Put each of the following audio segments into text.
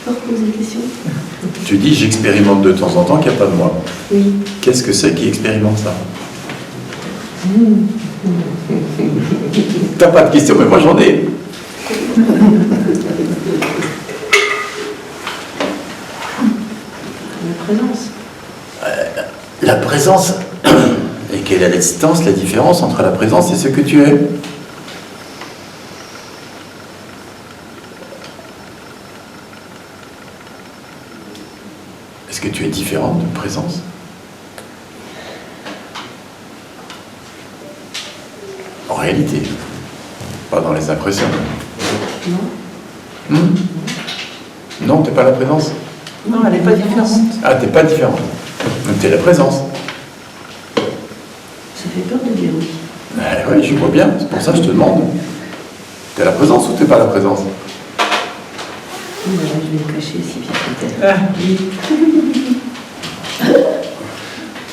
peux reposer la question? Tu dis j'expérimente de temps en temps qu'il n'y a pas de moi. Oui. Qu'est-ce que c'est qui expérimente ça? T'as pas de question, mais moi j'en ai. La présence. La présence. Et quelle est la distance, la différence entre la présence et ce que tu es? Est-ce que tu es différente de présence? En réalité, pas dans les impressions. Non. Non, t'es pas la présence. Non, elle n'est pas différente. Ah, t'es pas différente. Donc t'es la présence. Ça fait peur de dire oui. Oui, je vois bien, c'est pour ça que je te demande. T'es la présence ou t'es pas la présence? Oui, je vais me cacher si bien peut-être. Ah.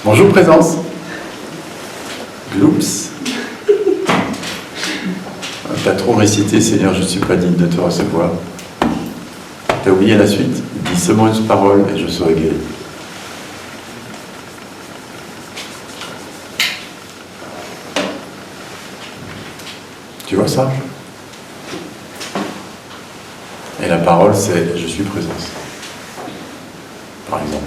Bonjour présence. Gloops. T'as trop récité, Seigneur, je ne suis pas digne de te recevoir. T'as oublié la suite? Dis seulement une parole et je serai guéri. Tu vois ça? Et la parole, c'est je suis présence. Par exemple.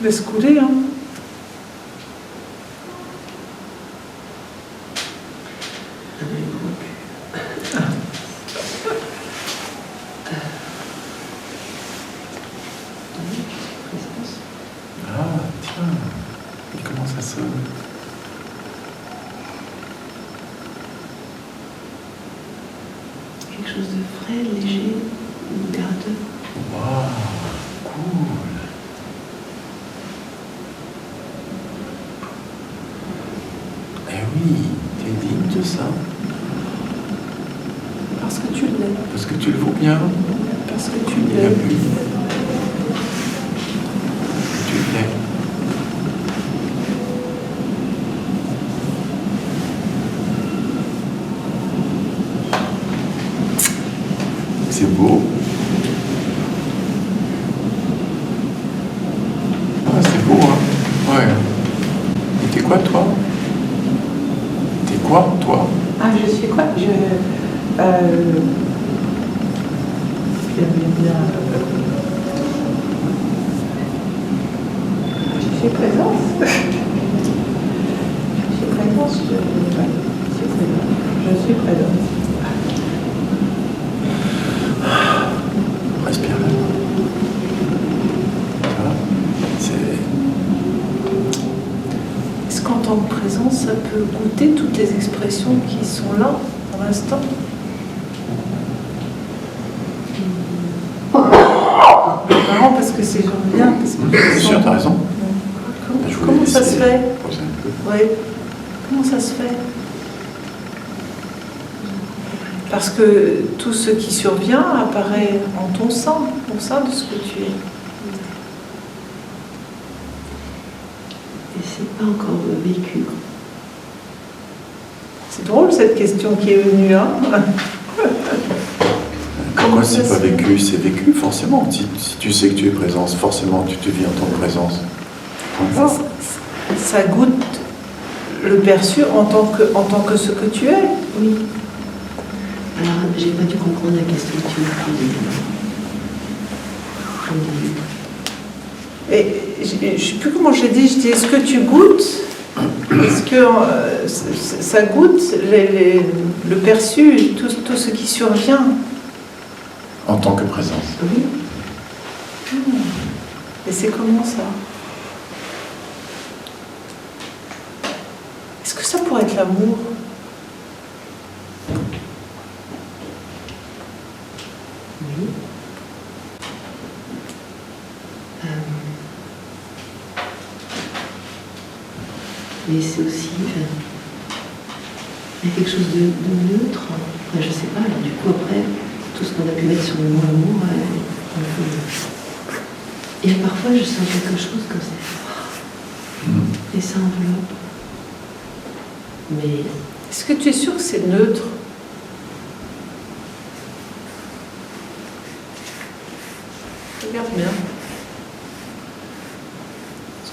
Laisse couler, hein. Ah, tiens. Et comment ça sonne? Quelque chose de frais, léger, gardeux. Waouh, cool. Eh oui, t'es digne de ça. Parce que tu l'es. Parce que tu le vaux bien. Parce que tu Il y a l'es. plus. Tu l'es. C'est beau. Ah, c'est beau, hein? Ouais. Et t'es quoi, toi? T'es quoi, toi? Ah, je suis quoi? Je suis présence. Je suis présence. Je suis présence. Respire là. Tu vois? Est-ce qu'en tant que présence, ça peut goûter toutes les expressions qui sont là, pour l'instant? C'est marrant parce que c'est bien. Parce que Bien sûr, t'as raison. Je voulais Comment ça laisser se fait? poser un peu. Oui. Comment ça se fait? Parce que tout ce qui survient apparaît en ton sein, au sein de ce que tu es. Et c'est pas encore vécu. C'est drôle cette question qui est venue, hein? Pourquoi c'est ça pas se fait? vécu? C'est vécu, forcément. Si tu sais que tu es présence, forcément tu te vis en tant que présence. Ça, ça goûte le perçu en tant que ce que tu es. Oui. Alors, j'ai pas dû comprendre la question que tu m'as posée. Et je ne sais plus comment je l'ai dit. Je dis, est-ce que tu goûtes? Est-ce que ça goûte le perçu, tout ce qui survient? En tant que présence. Oui. Et c'est comment ça? Est-ce que ça pourrait être l'amour? Oui. Mais c'est aussi. Il y a quelque chose de neutre. Enfin, je sais pas, alors du coup, après, tout ce qu'on a pu mettre sur le mot amour, on peut. Et parfois, je sens quelque chose comme ça. Et ça enveloppe. Mais Est-ce que tu es sûr que c'est neutre? Regarde bien.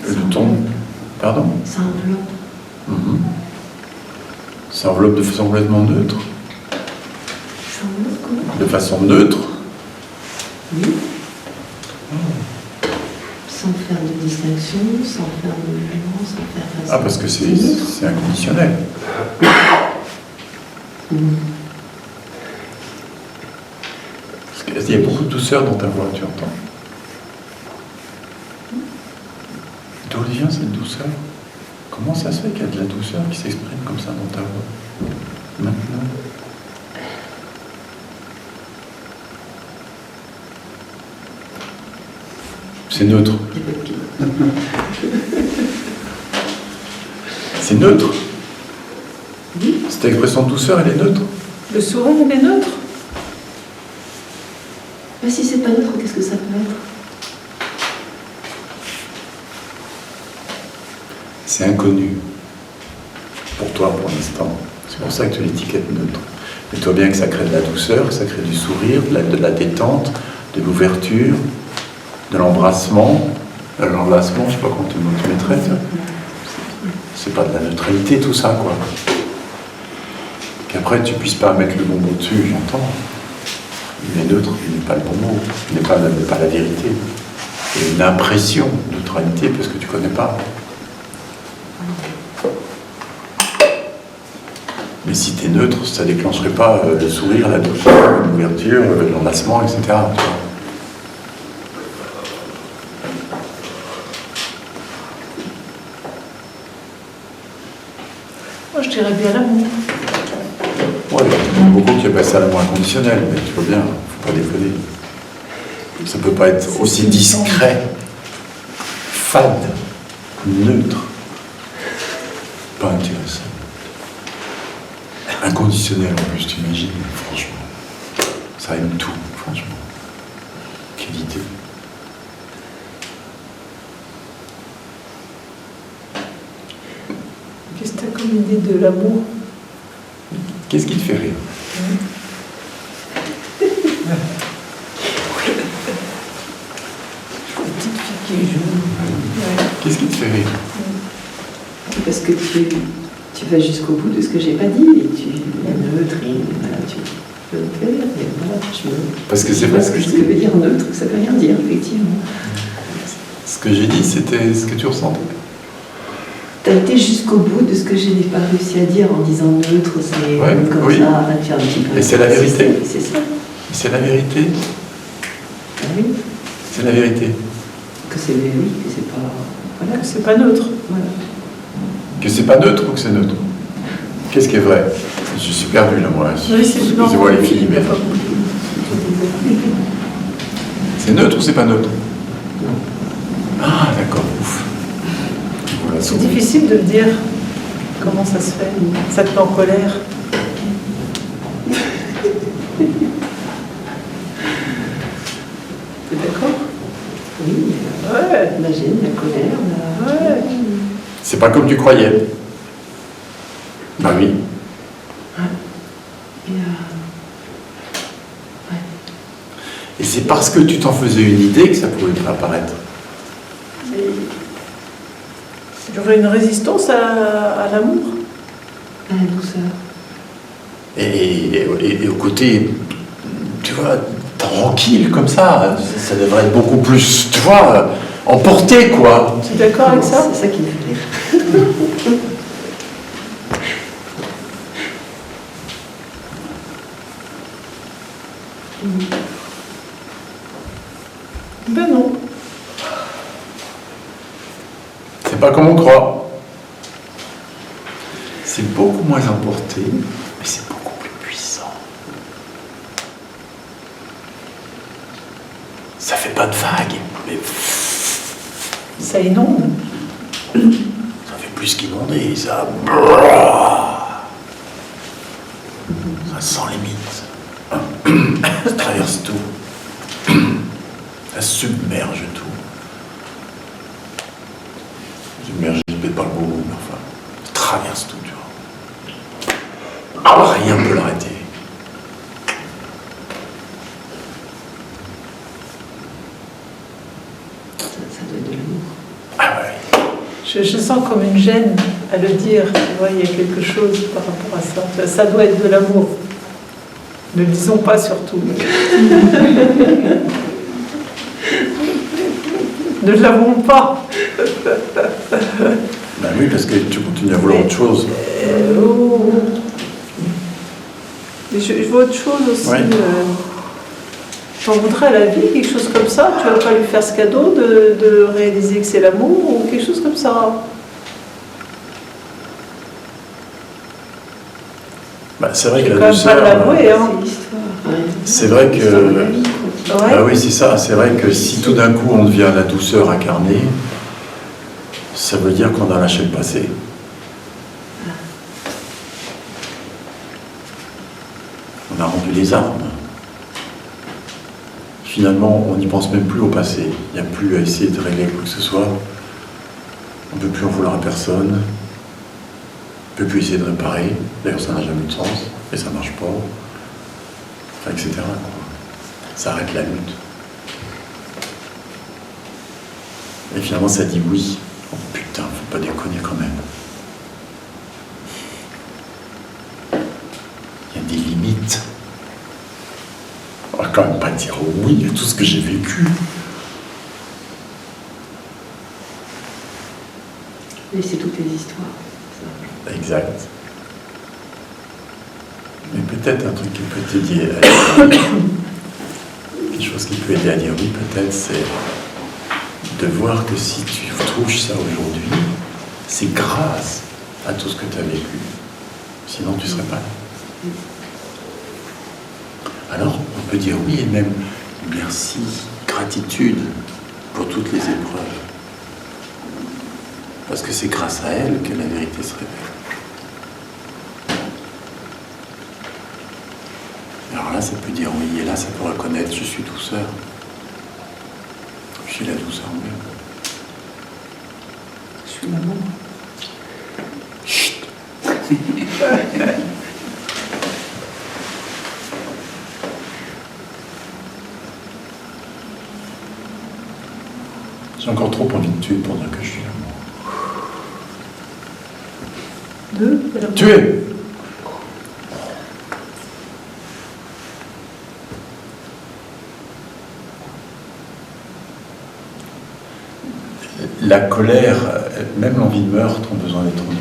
Le ton, pardon? ça enveloppe. Ça enveloppe de façon complètement neutre. Ça enveloppe comment? De façon neutre. Oui. Sans faire de distinction, sans faire de jugement, sans faire façon. Ah, parce que c'est neutre. inconditionnel. Parce qu'il y a beaucoup de douceur dans ta voix, tu entends? D'où vient cette douceur? Comment ça se fait qu'il y a de la douceur qui s'exprime comme ça dans ta voix? Maintenant. C'est neutre. Il y a pas de pile. C'est neutre. Oui. Cette expression de douceur, elle est neutre. Le sourire, il est neutre? Mais si c'est pas neutre, qu'est-ce que ça peut être? C'est inconnu. Pour toi, pour l'instant. C'est pour ça que tu l'étiquettes neutre. Mais tu vois bien que ça crée de la douceur, que ça crée du sourire, de la détente, de l'ouverture, de l'embrassement. L'enlacement, je sais pas comment tu mettrais. C'est pas de la neutralité, tout ça, quoi. Qu'après, tu puisses pas mettre le bon mot dessus, j'entends. Il est neutre, il n'est pas le bon mot, il n'est pas la vérité. Il y a une impression de neutralité parce que tu connais pas. Mais si tu es neutre, ça déclencherait pas le sourire, la douceur, l'ouverture, l'enlacement, etc. Tu vois. Moi, je dirais bien l'amour. Ouais, il y en a beaucoup qui appellent ça l'amour inconditionnel, mais tu vois bien, faut pas déconner. Ça peut pas être aussi discret, fade, neutre, pas intéressant. Inconditionnel en plus, t'imagines, franchement. Ça aime tout, franchement. Quelle idée. Qu'est-ce que tu as comme idée de l'amour? Qu'est-ce qui te fait rire? Une petite fille qui joue. Ouais. Qu'est-ce qui te fait rire? Parce que tu vas jusqu'au bout de ce que j'ai pas dit et tu es neutre et voilà, tu peux me faire. Et voilà, Parce que c'est je pas vois ce que veut dire neutre, ça veut rien dire, effectivement. Ce que j'ai dit, c'était ce que tu ressentais. Tu as été jusqu'au bout de ce que je n'ai pas réussi à dire en disant neutre, c'est Ouais, comme oui. ça, arrête de faire un petit peu. Et c'est la vérité. C'est ça. C'est la vérité. Ah oui. C'est la vérité. Que c'est oui, que c'est pas. Voilà. C'est pas neutre. Voilà. Que c'est pas neutre ou que c'est neutre? Qu'est-ce qui est vrai? Je suis perdu là, moi. Oui, c'est Excusez-moi les filles, mais c'est neutre ou c'est pas neutre? Ah, d'accord, ouf. Voilà, C'est difficile de dire comment ça se fait. Ça te met en colère. T'es d'accord? Oui, Ouais. la gêne, la colère, Ouais. C'est pas comme tu croyais. Bah oui. Et, Et c'est parce que tu t'en faisais une idée que ça pouvait apparaître. J'aurais une résistance à l'amour. la douceur. Et au côté, tu vois, tranquille comme ça, ça devrait être beaucoup plus, tu vois, emporté, quoi. Tu es d'accord avec ça? C'est ça qui me fait rire. Ben non. C'est pas comme on croit. C'est beaucoup moins emporté, mais c'est beaucoup plus puissant. Ça fait pas de vagues, mais Ça inonde. ça fait plus qu'inonder, ça. Ça sent limite. Ça traverse tout. Ça submerge tout. submergé, peut-être pas le beau mot, mais enfin, il traverse tout, tu vois. Rien ne peut l'arrêter. Ça doit être de l'amour. Ah ouais. Je sens comme une gêne à le dire, tu vois, il y a quelque chose par rapport à ça. Ça doit être de l'amour. Ne le disons pas surtout. Ne l'avons pas. Ben oui, parce que tu continues à vouloir autre chose. Mais je veux autre chose aussi. Ouais. J'en voudrais à la vie, quelque chose comme ça. Tu vas pas lui faire ce cadeau de réaliser que c'est l'amour ou quelque chose comme ça. Ben, c'est vrai Je que vais la quand même pas douceur. l'avouer, hein. C'est l'histoire. C'est vrai que- L'histoire de la vie, quoi. Ouais. Ah oui, c'est ça. C'est vrai que si tout d'un coup on devient la douceur incarnée, ça veut dire qu'on a lâché le passé. On a rendu les armes. Finalement, on n'y pense même plus au passé. Il n'y a plus à essayer de régler quoi que ce soit. On ne peut plus en vouloir à personne. On ne peut plus essayer de réparer. D'ailleurs, ça n'a jamais eu de sens. Et ça ne marche pas. Enfin, etc. quoi. Ça arrête la lutte. Et finalement, ça dit oui. Oh putain, faut pas déconner quand même. Il y a des limites. On va quand même pas dire oui à tout ce que j'ai vécu. Mais c'est toutes les histoires. Ça. Exact. Mais peut-être un truc qui peut t'aider à dire oui. Quelque chose qui peut aider à dire oui, peut-être, c'est de voir que si tu touches ça aujourd'hui, c'est grâce à tout ce que tu as vécu. Sinon, tu ne serais pas là. Alors, on peut dire oui et même merci, gratitude pour toutes les épreuves. Parce que c'est grâce à elles que la vérité se révèle. Alors là, ça peut dire oui, et là, ça peut reconnaître je suis douceur. Je suis la douceur en moi. Je suis l'amour. Chut. J'ai encore trop envie de tuer pour dire que je suis l'amour. Tuer! La colère, même l'envie de meurtre ont besoin d'être honorées.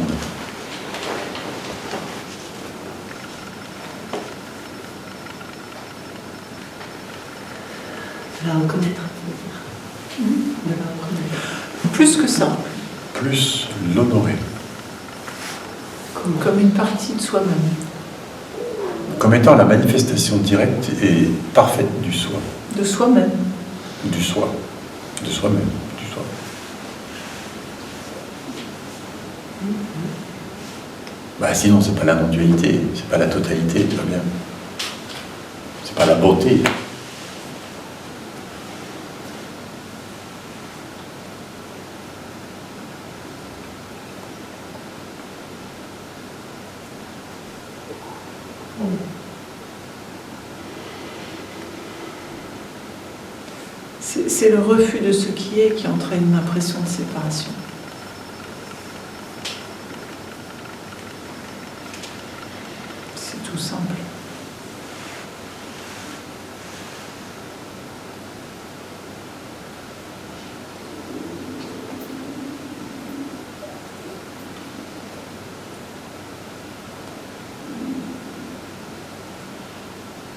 De la reconnaître. De la reconnaître. Plus que ça, Plus l'honorer. Comment comme une partie de soi-même, Comme étant la manifestation directe et parfaite du soi. de soi-même. Du soi. De soi-même. Du soi. Bah sinon, c'est pas la non-dualité, c'est pas la totalité, tu vois bien. C'est pas la beauté. C'est le refus de ce qui est qui entraîne une impression de séparation. C'est tout simple.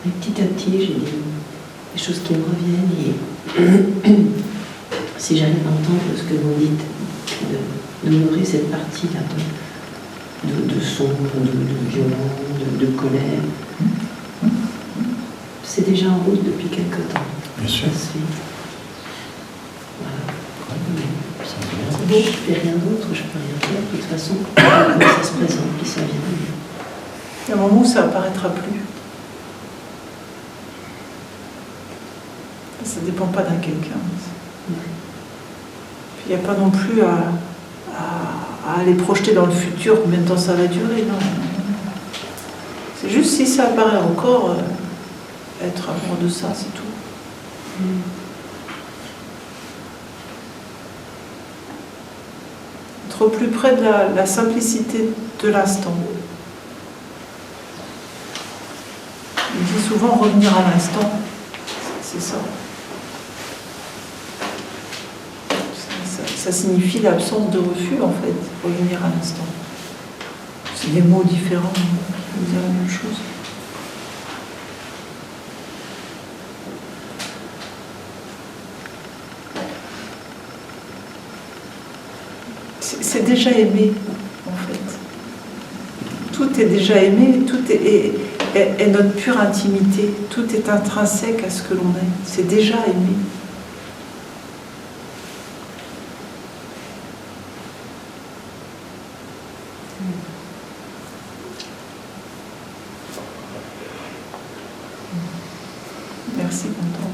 Et petit à petit, j'ai des choses qui me reviennent et si j'arrive à entendre ce que vous dites, d'honorer cette partie-là de sombre, de violent, de colère, c'est déjà en route depuis quelque temps. Bien sûr. Ça se fait. Voilà. C'est Je ne fais rien d'autre, je peux rien faire. De toute façon, comme ça se présente, puis ça vient. Il y a un moment où ça apparaîtra plus. Ça ne dépend pas d'un quelqu'un. Puis il n'y a pas non plus à à aller projeter dans le futur combien de temps ça va durer. Non. C'est juste si ça apparaît encore, être amoureux de ça, c'est tout. Être au plus près de la simplicité de l'instant. Il dit souvent revenir à l'instant, c'est ça. Ça signifie l'absence de refus, en fait, revenir à l'instant. C'est des mots différents qui veulent dire la même chose. C'est déjà aimé, en fait. Tout est déjà aimé, tout est notre pure intimité. Tout est intrinsèque à ce que l'on est. C'est déjà aimé. Merci, Quentin.